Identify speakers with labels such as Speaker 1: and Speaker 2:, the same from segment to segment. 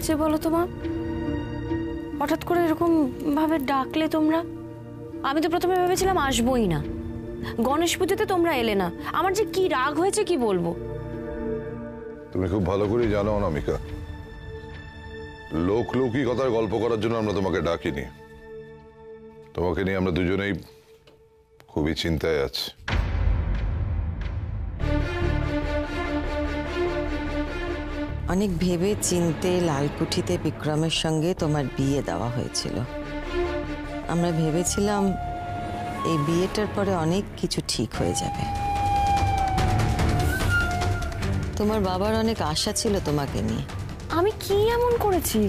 Speaker 1: হয়েছে বলো তোমার? হঠাৎ করে এরকম ভাবে ডাকলে তোমরা? আমি তো প্রথমে ভেবেছিলাম আসবোই না। গণেশ পুজোতে তোমরা এলে না, আমার যে কি রাগ হয়েছে কি বলবো।
Speaker 2: তুমি খুব ভালো করে জানো অনামিকা, লৌকিকতার গল্প করার জন্য আমরা তোমাকে ডাকিনি। তোমাকে নিয়ে আমরা দুজনেই খুবই চিন্তায় আছি।
Speaker 3: অনেক ভেবে চিন্তে লালকুঠিতে বিক্রমের সঙ্গে তোমার বিয়ে দেওয়া হয়েছিল। আমরা ভেবেছিলাম এই বিয়েটার পরে অনেক কিছু ঠিক হয়ে যাবে। তোমার বাবার অনেক আশা ছিল তোমাকে নিয়ে।
Speaker 1: আমি কি এমন করেছি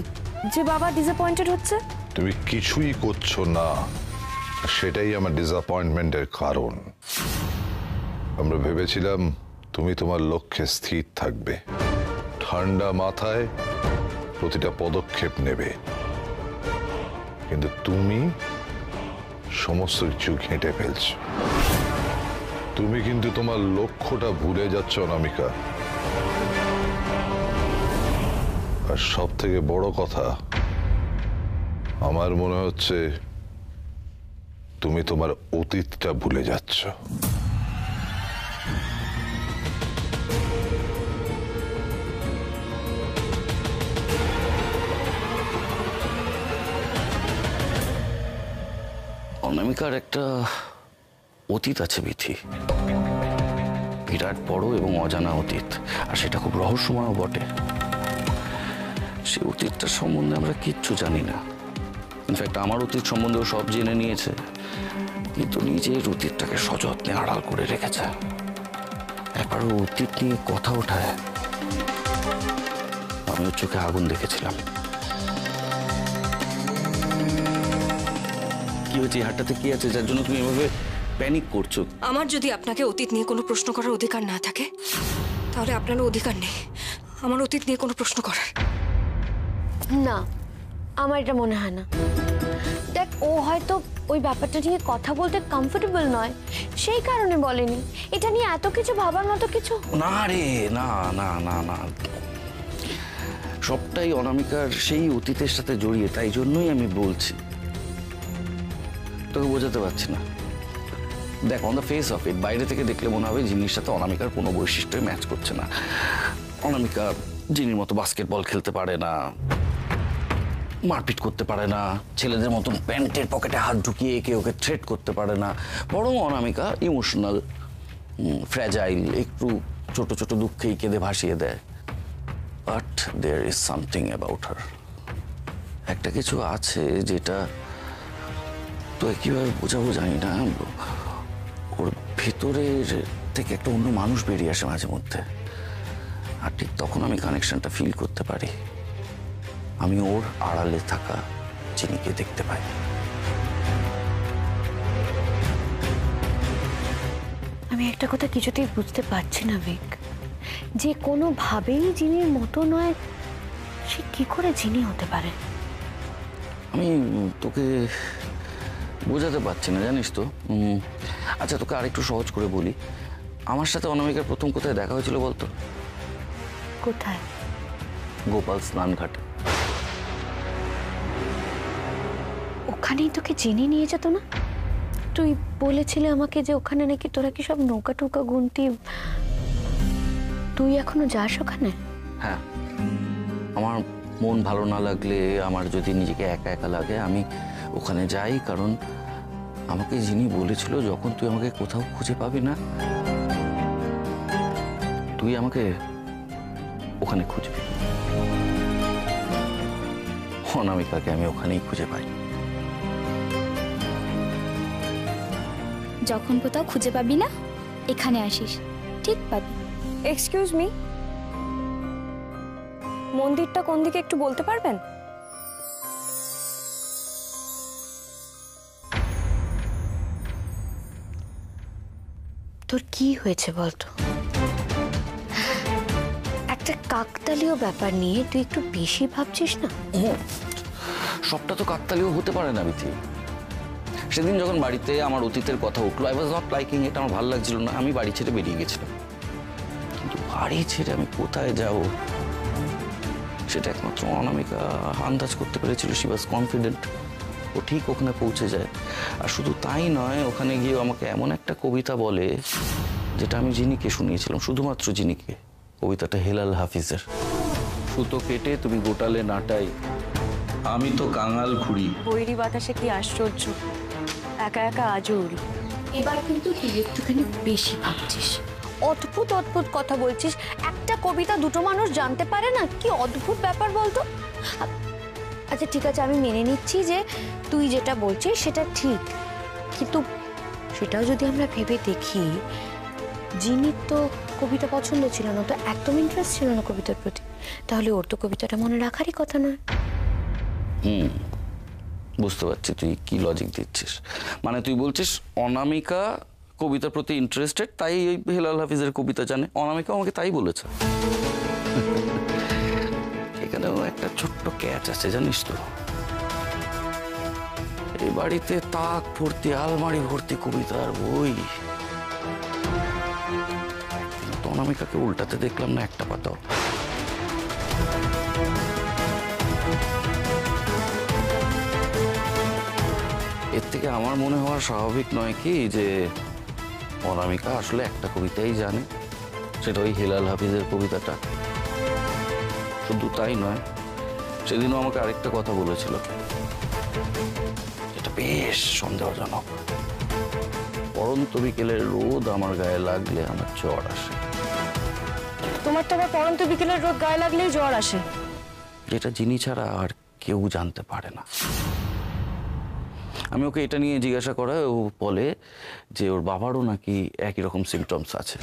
Speaker 1: যে বাবা ডিসঅ্যাপয়েন্টেড হচ্ছে?
Speaker 2: তুমি কিছুই করছো না, সেটাই আমার ডিসঅ্যাপয়েন্টমেন্টের কারণ। আমরা ভেবেছিলাম তুমি তোমার লক্ষ্যে স্থির থাকবে, ঠান্ডা মাথায় প্রতিটা পদক্ষেপ নেবে, কিন্তু তুমি সমস্ত কিছু ঘেঁটে ফেলছো। তুমি কিন্তু তোমার লক্ষ্যটা ভুলে যাচ্ছ অনামিকা। আর সব থেকে বড় কথা, আমার মনে হচ্ছে তুমি তোমার অতীতটা ভুলে যাচ্ছ।
Speaker 4: অনামিকার একটা অতীত আছে বিথি, বিরাট বড় এবং অজানা অতীত, আর সেটা খুব রহস্যময় বটে। সে অতীতটা সম্বন্ধে আমরা কিচ্ছু জানি না। ইনফ্যাক্ট আমার অতীত সম্বন্ধেও সব জেনে নিয়েছে, কিন্তু নিজের অতীতটাকে সযত্নে আড়াল করে রেখেছে। একবারও অতীত নিয়ে কথা ওঠায় আমি ওর চোখে আগুন দেখেছিলাম। কি হয়েছে? হাতটাতে কি আছে যার জন্য তুমি এভাবে প্যানিক করছো?
Speaker 5: আমার যদি আপনাকে অতীত নিয়ে কোনো প্রশ্ন করার অধিকার না থাকে, তাহলে আপনারও অধিকার নেই আমার অতীত নিয়ে কোনো প্রশ্ন করার।
Speaker 1: না, আমার এটা মনে হয় না। দেখ, ও হয়তো ওই ব্যাপারটা নিয়ে কথা বলতে কমফোর্টেবল নয়, সেই কারণে বলেনি। এটা নিয়ে এত কিছু ভাবার মতো কিছু
Speaker 4: না রে, না না না না, সবটাই অনামিকার সেই অতীতের সাথে জড়িয়ে, তাই জন্যই আমি বলছি। তোকে বোঝাতে পারছি না। দেখ, on the face of it, বাইরে থেকে দেখলে মনে হবে জিনিসটাতে সাথে অনামিকার কোনো বৈশিষ্ট্যই ম্যাচ করছে না। অনামিকা জিনির মতো বাস্কেটবল খেলতে পারে না, মারপিট করতে পারে না, ছেলেদের মতন প্যান্টের পকেটে হাত ঢুকিয়ে একে ওকে থ্রেট করতে পারে না। বরং অনামিকা ইমোশনাল, ফ্র্যাজাইল, একটু ছোট ছোট দুঃখেই কেঁদে ভাসিয়ে দেয়। But there is something about her. একটা কিছু আছে যেটা তো কিভাবে বোঝাবো জানি না। ওর ভেতরের থেকে একটা অন্য মানুষ বেরিয়ে আসে মাঝে মধ্যে, আর ঠিক তখন আমি কানেকশনটা ফিল করতে পারি। আমি ওর আড়ালে থাকা চিনিকে দেখতে পাই।
Speaker 1: আমি একটা কথা কিছুতেই বুঝতে পারছি না ভিক, যে কোনোভাবেই জিনির মতো নয়, সে কি করে জিনি হতে পারে?
Speaker 4: আমি তোকে বোঝাতে পারছি না, জানিস তো। আচ্ছা, তোকে আরেকটু সহজ করে বলি, আমার সাথে অনামিকার প্রথম কোথায় দেখা হয়েছিল বলতো?
Speaker 1: কোথায়?
Speaker 4: গোপাল স্নানঘাটে।
Speaker 1: ওখানেই তোকে চিনি নিয়ে যেত না? তুই বলেছিলে আমাকে যে ওখানে নাকি তোরা কি সব নৌকা টৌকা গুনতি। তুই এখনো যাস ওখানে?
Speaker 4: হ্যাঁ, আমার মন ভালো না লাগলে, আমার যদি নিজেকে একা একা লাগে, আমি ওখানে যাই। কারণ আমাকে যিনি বলেছিল, যখন তুই আমাকে কোথাও খুঁজে পাবি না, তুই আমাকে ওখানে খুঁজবি। অনামিকাকে আমি ওখানেই খুঁজে পাই।
Speaker 6: যখন কোথাও খুঁজে পাবি না, এখানে আসিস, ঠিক পাবি।
Speaker 1: এক্সকিউজ মি, মন্দিরটা কোন দিকে একটু বলতে পারবেন? তোর কি হয়েছে বলতো? একটা কাকতালীয় ব্যাপার নিয়ে তুই একটু বেশি ভাবছিস না?
Speaker 4: সবটা তো কাকতালীয় হতে পারে না বিথি। সেদিন যখন বাড়িতে আমার অতীতের কথা উঠলো, আই ওয়াজ নট লাইকিং ইট, আমার ভালো লাগছিল না, আমি বাড়ি ছেড়ে বেরিয়ে গেছিলাম। কিন্তু বাড়ি ছেড়ে আমি কোথায় যাব সেটা একমাত্র অনামিকা আন্দাজ করতে পেরেছিল। শি ওয়াজ কনফিডেন্ট ও ঠিক ওখানে পৌঁছে যায়। আর শুধু তাই নয়, ওখানে গিয়ে আমাকে এমন একটা কবিতা বলে যেটা আমি জিনিকে শুনিয়েছিলাম, শুধুমাত্র জিনিকে। কবিতাটা হেলাল হাফিজের। সুতো কেটে তুমি গোটালে নাটাই, আমি তো কাঙাল খুঁড়ি।
Speaker 7: বৈরি বাতাসে কি আশ্চর্য, একা একা আজও উড়ি।
Speaker 1: এবার কিন্তু তুই একটুখানি বেশি ভাবছিস, অদ্ভুত অদ্ভুত কথা বলছিস। একটা কবিতা দুটো মানুষ জানতে পারে না, কি অদ্ভুত ব্যাপার বলতো। আচ্ছা ঠিক আছে, আমি মেনে নিচ্ছি যে তুই যেটা বলছিস সেটা ঠিক, কিন্তু সেটাও যদি আমরা ভেবে দেখি, জিনির তো কবিতা পছন্দ ছিল না, তো একদম ইন্টারেস্ট ছিল না কবিতার প্রতি, তাহলে ওর তো কবিতাটা মনে রাখারই কথা নয়।
Speaker 4: বুঝতে পারছি তুই কি লজিক দিচ্ছিস। মানে তুই বলছিস অনামিকা কবিতার প্রতি ইন্টারেস্টেড, তাই ওই হেলাল হাফিজের কবিতা জানে। অনামিকা আমাকে তাই বলেছে। এখানেও একটা ছোট্ট ক্যাচ আছে জানিস তো। এই বাড়িতে তাক ভর্তি, আলমারি ভর্তি কবিতার বই, কিন্তু অনামিকাকে উল্টাতে দেখলাম না একটা পাতাও। এর থেকে আমার মনে হওয়া স্বাভাবিক নয় কি যে অনামিকা আসলে একটা কবিতাই জানে, সেটা ওই হেলাল হাফিজের কবিতাটা। শুধু তাই নয়, সেদিনও আমাকে আরেকটা কথা বলেছিল, যেটা বেশ সন্দেহজনক। পরন্ত বিকেলের রোদ আমার গায়ে লাগলে আমার জ্বর আসে।
Speaker 7: তোমার তো আবার পরন্ত বিকেলের রোদ গায়ে লাগলেই জ্বর আসে।
Speaker 4: যেটা জিনি ছাড়া আর কেউ জানতে পারে না। আমি ওকে এটা নিয়ে জিজ্ঞাসা করায় ও বলে যে ওর বাবারও নাকি একই রকম সিমটমস আছে।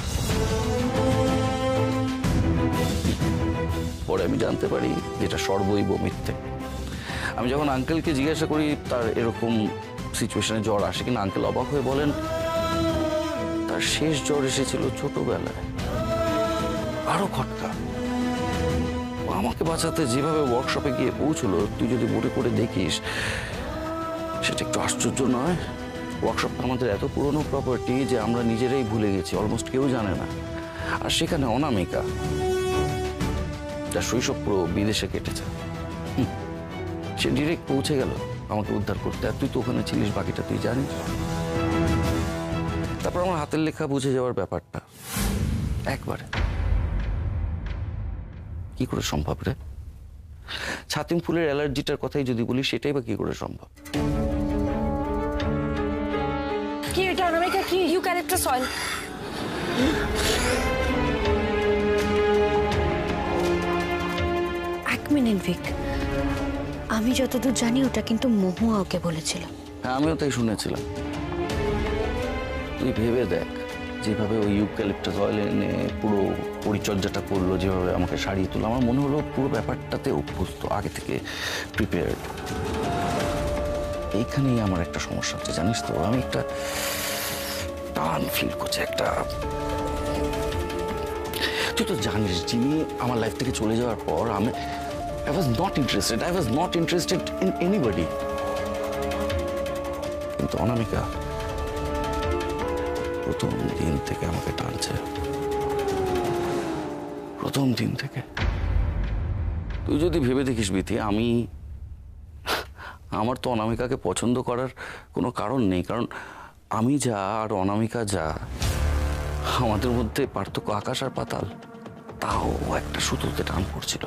Speaker 4: পরে আমি জানতে পারি যেটা সর্বৈব মিথ্যে। আমি যখন আঙ্কেলকে জিজ্ঞাসা করি তার এরকম সিচুয়েশনে জ্বর আসে কিনা, আঙ্কেল অবাক হয়ে বলেন তার শেষ জ্বর এসেছিল ছোটবেলায়। আরো খটকা, আমাকে বাঁচাতে যেভাবে ওয়ার্কশপে গিয়ে পৌঁছলো, তুই যদি মনে করে দেখিস সেটা একটু আশ্চর্য নয়। ওয়ার্কশপটা আমাদের এত পুরনো প্রপার্টি যে আমরা নিজেরাই ভুলে গেছি, অলমোস্ট কেউ জানে না। আর সেখানে অনামিকা, যার শৈশব পুরো বিদেশে কেটেছে, সে ডিরেক্ট পৌঁছে গেল আমাকে উদ্ধার করতে। আর তুই তো ওখানে ছিলিস, বাকিটা তুই জানিস। তারপর আমার হাতের লেখা বুঝে যাওয়ার ব্যাপারটা একবারে কি করে সম্ভব রে? ছাতিম ফুলের অ্যালার্জিটার কথাই যদি বলি, সেটাই বা কি করে সম্ভব?
Speaker 7: কি এটা অনামিকা? কি ইউক্যালিপটাস অয়েল?
Speaker 1: এক মিনিট ভিক, আমি যতদূর জানি ওটা কিন্তু মহুয়া ওকে বলেছিল।
Speaker 4: হ্যাঁ, আমিও তাই শুনেছিলাম। তুই ভেবে দেখ, যেভাবে ওই ইউক্যালিপটাস অয়েল এনে পুরো পরিচর্যাটা করলো, যেভাবে আমাকে সারিয়ে তুললো, আমার মনে হলো পুরো ব্যাপারটাতে অভ্যস্ত, আগে থেকে প্রিপেয়ার্ড। এইখানেই আমার একটা সমস্যা হচ্ছে জানিস তো। আমি একটা টান ফিল করছি, একটা। তুই তো জানিস, যিনি আমার লাইফ থেকে চলে যাওয়ার পর I was not interested in anybody. কিন্তু অনামিকা প্রথম দিন থেকে আমাকে টানছে, প্রথম দিন থেকে। তুই যদি ভেবে দেখিস বিথি, আমার তো অনামিকাকে পছন্দ করার কোনো কারণ নেই, কারণ আমি যা আর অনামিকা যা, আমাদের মধ্যে পার্থক্য আকাশ আর পাতাল। তাও একটা সুতোতে টান পড়ছিল,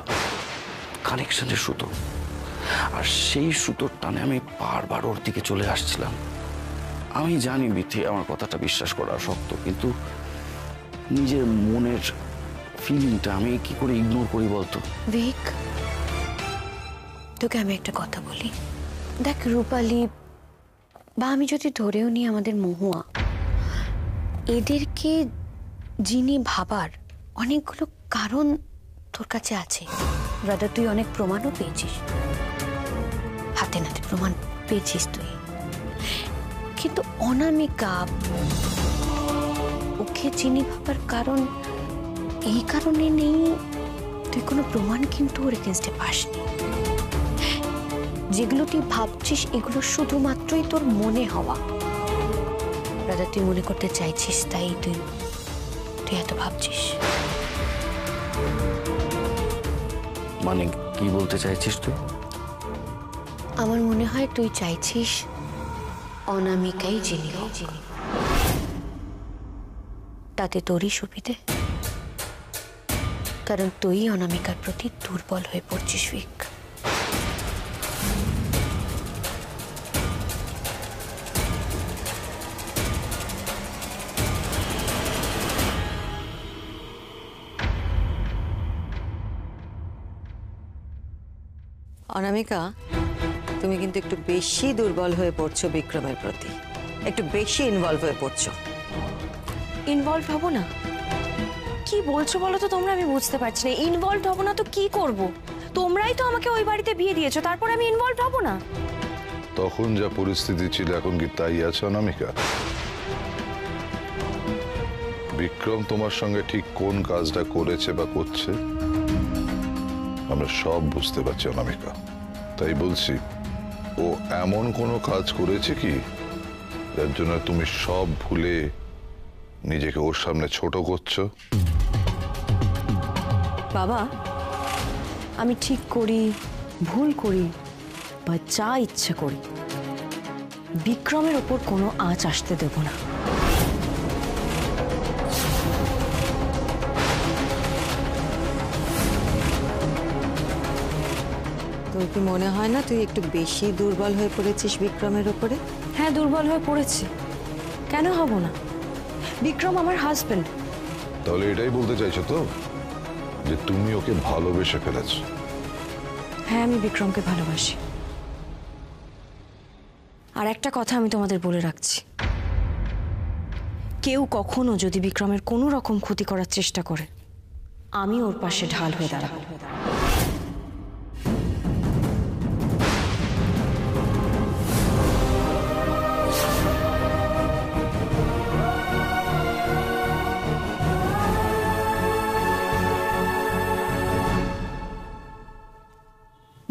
Speaker 4: কানেকশনের সুতো। আর সেই সুতোর টানে আমি বারবার ওর দিকে চলে আসছিলাম। আমি জানি বিথি, আমার কথাটা বিশ্বাস করা শক্ত, কিন্তু নিজের মনের ফিলিংটা আমি কি করে ইগনোর করি বলতো?
Speaker 1: ভিক, তোকে আমি একটা কথা বলি। দেখ রূপালী, বা আমি যদি ধরেও নিই আমাদের মহুয়া, এদেরকে যিনি ভাবার অনেকগুলো কারণ তোর কাছে আছে। ব্রাদার, তুই অনেক প্রমাণও পেয়েছিস, হাতে নাতে প্রমাণ পেয়েছিস তুই। কিন্তু অনামিকা, ওকে চিনি ভাবার কারণ এই কারণে নেই, তুই কোনো প্রমাণ কিন্তু ওর এগেনস্টে পাসনি। যেগুলো তুই ভাবছিস এগুলো শুধুমাত্রই তোর মনে হওয়া। ব্রাদার, তুই মনে করতে চাইছিস, তাই তুই এত ভাবছিস।
Speaker 4: মানে কি বলতে চাইছিস তুই?
Speaker 1: আমার মনে হয় তুই চাইছিস অনামিকাই জেনে তাতে তোরই সুবিধে, কারণ তুই অনামিকার প্রতি দুর্বল হয়ে পড়ছিস ভিক।
Speaker 3: অনামিকা, তুমি কিন্তু একটু বেশি দুর্বল হয়ে পড়ছো বিক্রমের প্রতি, একটু বেশি ইনভলভ হয়ে পড়ছো।
Speaker 7: ইনভলভ হব না? কি বলছো বলো তো তোমরা, আমি বুঝতে পারছি না। ইনভলভ হব না তো কি করব? তোমরাই তো আমাকে ওই বাড়িতে বিয়ে দিয়েছো, তারপর আমি ইনভলভ হব না?
Speaker 2: তখন যা পরিস্থিতি ছিল এখন কি তাই আছে অনামিকা? বিক্রম তোমার সঙ্গে ঠিক কোন কাজটা করেছে বা করছে আমরা সব বুঝতে পারছি অনামিকা। তাই বলছি, ও এমন কোনো কাজ করেছে কি যার জন্য তুমি সব ভুলে নিজেকে ওর সামনে ছোট করছো?
Speaker 7: বাবা, আমি ঠিক করি, ভুল করি বা যা ইচ্ছে করি, বিক্রমের ওপর কোনো আঁচ আসতে দেব না।
Speaker 3: তোর কি মনে হয় না তুই একটু বেশি দুর্বল হয়ে পড়েছিস বিক্রমের ওপরে?
Speaker 7: হ্যাঁ, দুর্বল হয়ে পড়েছি। কেন হব না? বিক্রম আমার হাজবেন্ড।
Speaker 2: তাহলে এটাই বলতে চাইছো তো যে তুমি ওকে ভালোবেসে ফেলেছো?
Speaker 7: হ্যাঁ, আমি বিক্রমকে ভালোবাসি। আর একটা কথা আমি তোমাদের বলে রাখছি, কেউ কখনো যদি বিক্রমের কোনো রকম ক্ষতি করার চেষ্টা করে, আমি ওর পাশে ঢাল হয়ে দাঁড়াবো।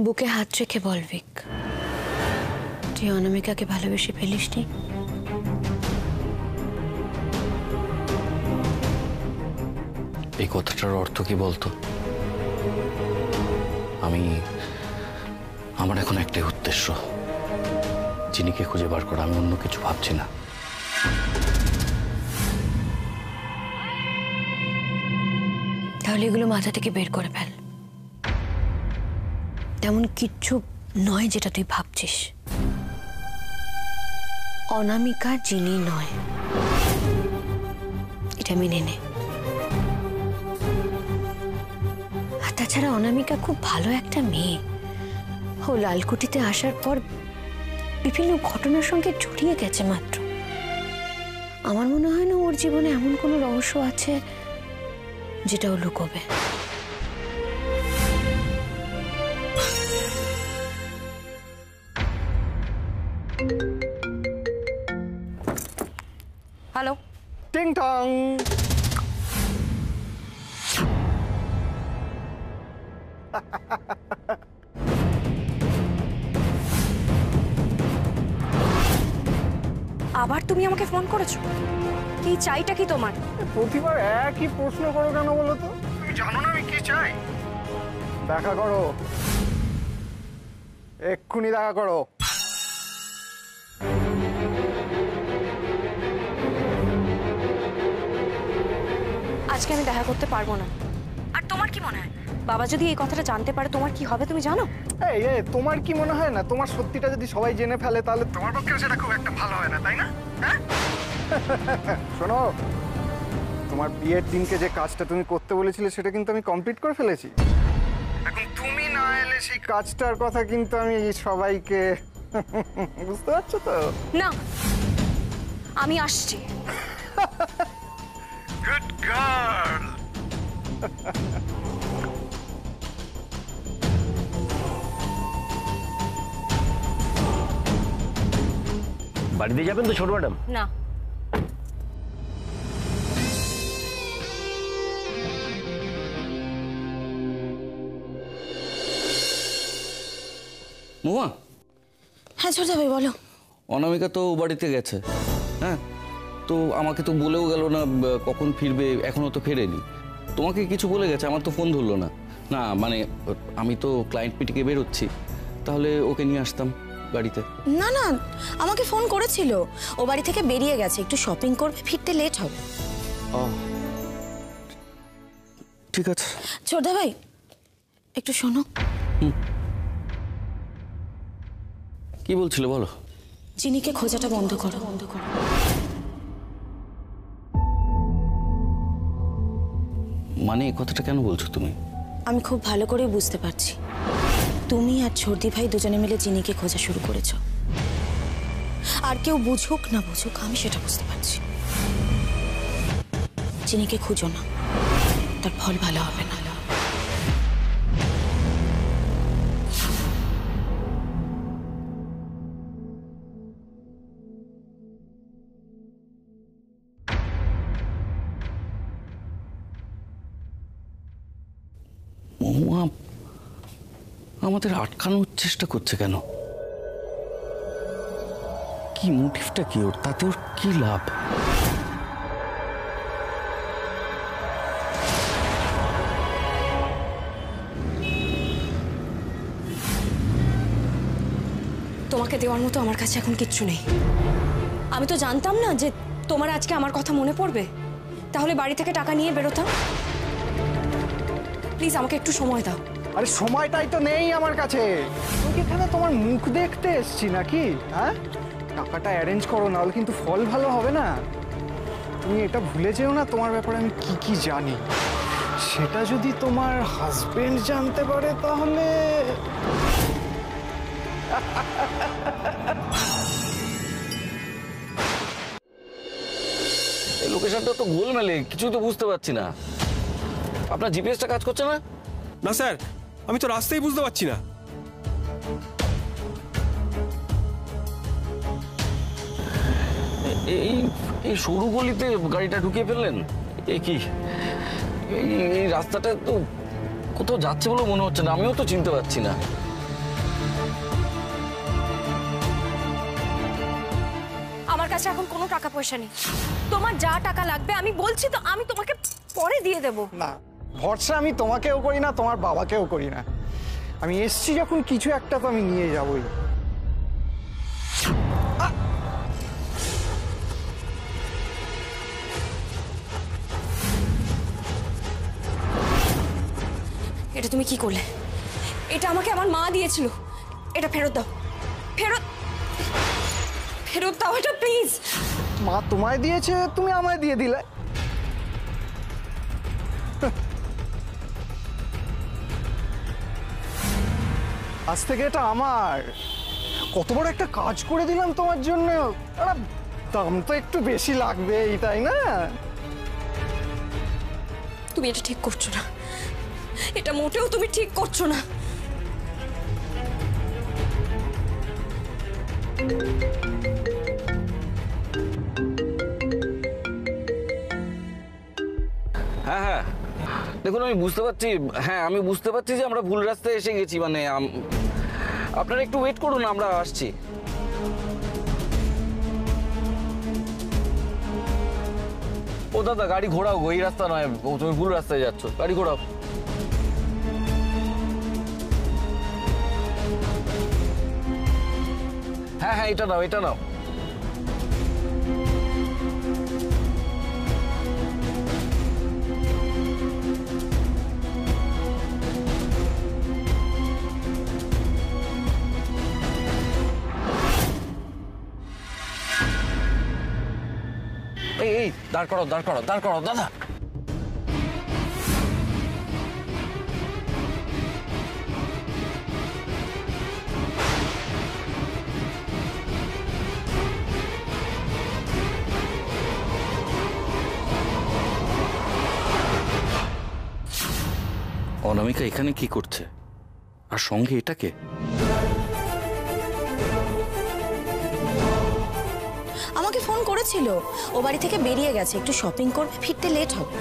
Speaker 1: বুকে হাত রেখে বল ভিক, তুই অনামিকাকে ভালোবেসে ফেলিসনি?
Speaker 4: এই কথাটার অর্থ কি বলতো? আমার এখন একটাই উদ্দেশ্য, চিনিকে খুঁজে বার করা। আমি অন্য কিছু ভাবছি না।
Speaker 1: তাহলে এগুলো মাথা থেকে বের করে ফেল। তেমন কিচ্ছু নয় যেটা তুই ভাবছিস। অনামিকা জিনি নয়, এটা মেনে নে। আর তাছাড়া অনামিকা খুব ভালো একটা মেয়ে। ও লালকুঠিতে আসার পর বিভিন্ন ঘটনার সঙ্গে জড়িয়ে গেছে মাত্র। আমার মনে হয় না ওর জীবনে এমন কোনো রহস্য আছে যেটা ও লুকোবে।
Speaker 7: হ্যালো,
Speaker 8: টিং টং।
Speaker 7: আবার তুমি আমাকে ফোন করেছো? কি চাইটা কি তোমার?
Speaker 8: প্রতিবার একই প্রশ্ন করো কেন বলো তো? তুমি জানো না আমি কি চাই? দেখা করো, এক্ষুনি দেখা করো।
Speaker 7: আজকে আমি দেখা করতে পারবো না। আর তোমার কি মনে হয় বাবা যদি এই কথাটা জানতে পারে তোমার কি হবে তুমি জানো?
Speaker 8: এই তোমার কি মনে হয় না তোমার সত্যিটা যদি সবাই জেনে ফেলে তাহলে তোমার পক্ষেও সেটা খুব একটা ভালো হয় না, তাই না? হ্যাঁ শোনো, তোমার বিয়ের দিনকে যে কাজটা তুমি করতে বলেছিলে সেটা কিন্তু আমি কমপ্লিট করে ফেলেছি। এখন তুমি না এলে সেই কাজটার কথা কিন্তু আমি সবাইকে বুঝতে পারছো তো?
Speaker 7: না, আমি আসছি।
Speaker 8: Good girl.
Speaker 9: বাড়িতে যাবেন তো ছোট ম্যাডাম?
Speaker 7: না,
Speaker 4: মহুয়া,
Speaker 1: হ্যাঁ ছোট ভাই বলো।
Speaker 4: অনামিকা তো বাড়িতে গেছে। হ্যাঁ, তো আমাকে তো বলেও গেল না কখন ফিরবে, এখনো তো ফেরেনি। তোমাকে কিছু বলে গেছে? আমার তো ফোন ধরলো না। না মানে আমি তো ক্লায়েন্ট মিটিংয়ে বেরোচ্ছি, তাহলে ওকে নিয়ে আসতাম গাড়িতে।
Speaker 7: না না, আমাকে ফোন করেছিল, ও বাড়ি থেকে বেরিয়ে গেছে, একটু শপিং করবে, ফিরতে লেট হবে।
Speaker 4: ও ঠিক আছে।
Speaker 7: ছোটদা ভাই একটু শোনো।
Speaker 4: কি বলছিল বলো।
Speaker 7: জিনিকে খোঁজাটা বন্ধ করো, বন্ধ করো।
Speaker 4: মানে এই কথাটা কেন বলছো তুমি?
Speaker 7: আমি খুব ভালো করে বুঝতে পারছি তুমি আর ছোটদি ভাই দুজনে মিলে জিনিকে খোঁজা শুরু করেছো। আর কেউ বুঝুক না বুঝুক আমি সেটা বুঝতে পারছি। জিনিকে খুঁজো না, তার ফল ভালো হবে না।
Speaker 4: মহুয়া আমাদের আটকানোর চেষ্টা করছে কেন? কি মোটিভটা কি ওর? তাতে ওর কি লাভ?
Speaker 5: তোমাকে দেওয়ার মতো আমার কাছে এখন কিচ্ছু নেই। আমি তো জানতাম না যে তোমার আজকে আমার কথা মনে পড়বে, তাহলে বাড়ি থেকে টাকা নিয়ে বেরোতাম। প্লিজ আমাকে একটু সময় দাও।
Speaker 8: আরে সময়টাই তো নেই আমার কাছে। আমি এখানে তোমার মুখ দেখতে এসেছি নাকি? হ্যাঁ, টাকাটা অ্যারেঞ্জ করো, নাহলে কিন্তু ফল ভালো হবে না। তুমি এটা ভুলে যেও না তোমার ব্যাপারে আমি কি কি জানি। সেটা যদি তোমার হাজবেন্ড জানতে পারে তাহলে
Speaker 4: এই লোকেশনটা তো গোলমেলে, কিছুই তো বুঝতে পারছি না। আপনার জিপিএসটা কাজ করছে না?
Speaker 10: না স্যার, আমি তো রাস্তায় বুঝতে পারছি না।
Speaker 4: এই এই সরু গলিতে গাড়িটা ঢুকিয়ে ফেললেন? এ কি এই রাস্তাটা তো কোথাও যাচ্ছে বলে মনে হচ্ছে না, আমিও তো চিনতে পারছি না।
Speaker 5: আমার কাছে এখন কোনো টাকা পয়সা নেই। তোমার যা টাকা লাগবে আমি বলছি তো, আমি তোমাকে পরে দিয়ে দেবো।
Speaker 8: না, ভরসা আমি তোমাকেও করি না, তোমার বাবাকেও করি না। আমি এসছি যখন কিছু একটা তো আমি নিয়ে যাবই।
Speaker 5: এটা তুমি কি করলে? এটা আমাকে আমার মা দিয়েছিল। এটা ফেরত দাও, ফেরত ফেরত দাও এটা প্লিজ।
Speaker 8: মা তোমায় দিয়েছে, তুমি আমায় দিয়ে দিলে। আজ থেকে এটা আমার। কত বড় একটা কাজ করে দিলাম তোমার জন্য। দাম তো একটু বেশি লাগবেই, তাই না?
Speaker 5: তুমি এটা ঠিক করছো না, এটা মোটেও তুমি ঠিক করছো না।
Speaker 4: হ্যাঁ হ্যাঁ দেখুন, আমি বুঝতে পারছি, হ্যাঁ আমি বুঝতে পারছি যে আমরা ভুল রাস্তায় এসে গেছি। মানে আপনারা একটু ওয়েট করুন, আমরা আসছি। ও দাদা, গাড়ি ঘোরাও, এই রাস্তা নয়, তুমি ভুল রাস্তায় যাচ্ছ, গাড়ি ঘোরাও। হ্যাঁ হ্যাঁ, এটা নাও, এটা নাও। এই এই দাঁড় করো, দাঁড় করো, দাঁড় করো দাদা। অনামিকা এখানে কি করছে? আর সঙ্গে এটাকে?
Speaker 7: আমাকে ফোন করেছিল, ও বাড়ি থেকে বেরিয়ে গেছে, একটু শপিং করবে, ফিরতে লেট হবে।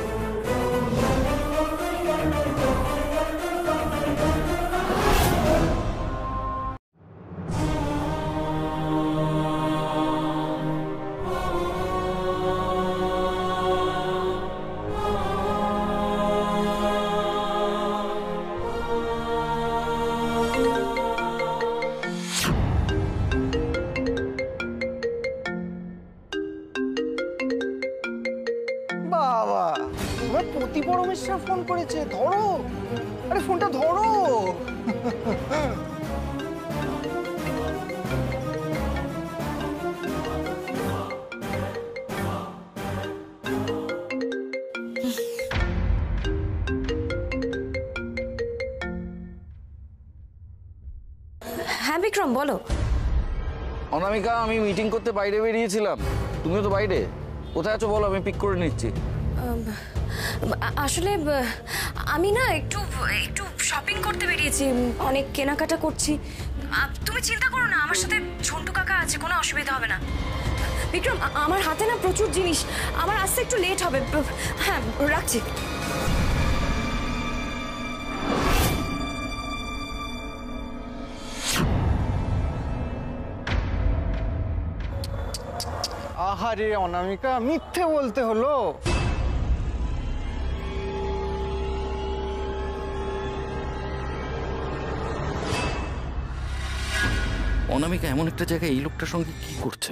Speaker 8: মিশ্রা ফোন করেছে, ধরো। আরে ফোনটা ধরো।
Speaker 5: হ্যাঁ বিক্রম, বলো।
Speaker 4: অনামিকা, আমি মিটিং করতে বাইরে বেরিয়েছিলাম, তুমিও তো বাইরে। কোথায় আছো বলো, আমি পিক করে নিচ্ছি।
Speaker 5: আসলে আমি না একটু একটু শপিং করতে বেরিয়েছি, অনেক কেনাকাটা করছি। তুমি চিন্তা করো না, আমার সাথে ঝন্টু কাকা আছে, কোনো অসুবিধা হবে না। বিক্রম, আমার হাতে না প্রচুর জিনিস, আমার আসতে একটু লেট হবে। হ্যাঁ, রাখছি।
Speaker 8: আহারে অনামিকা, মিথ্যে বলতে হলো।
Speaker 4: অনামিকা এমন একটা জায়গায় এই লোকটার সঙ্গে কি করছে,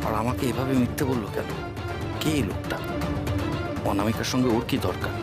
Speaker 4: আর আমাকে এভাবে মিথ্যে বললো কেন? কে এই লোকটা? অনামিকার সঙ্গে ওর কি দরকার?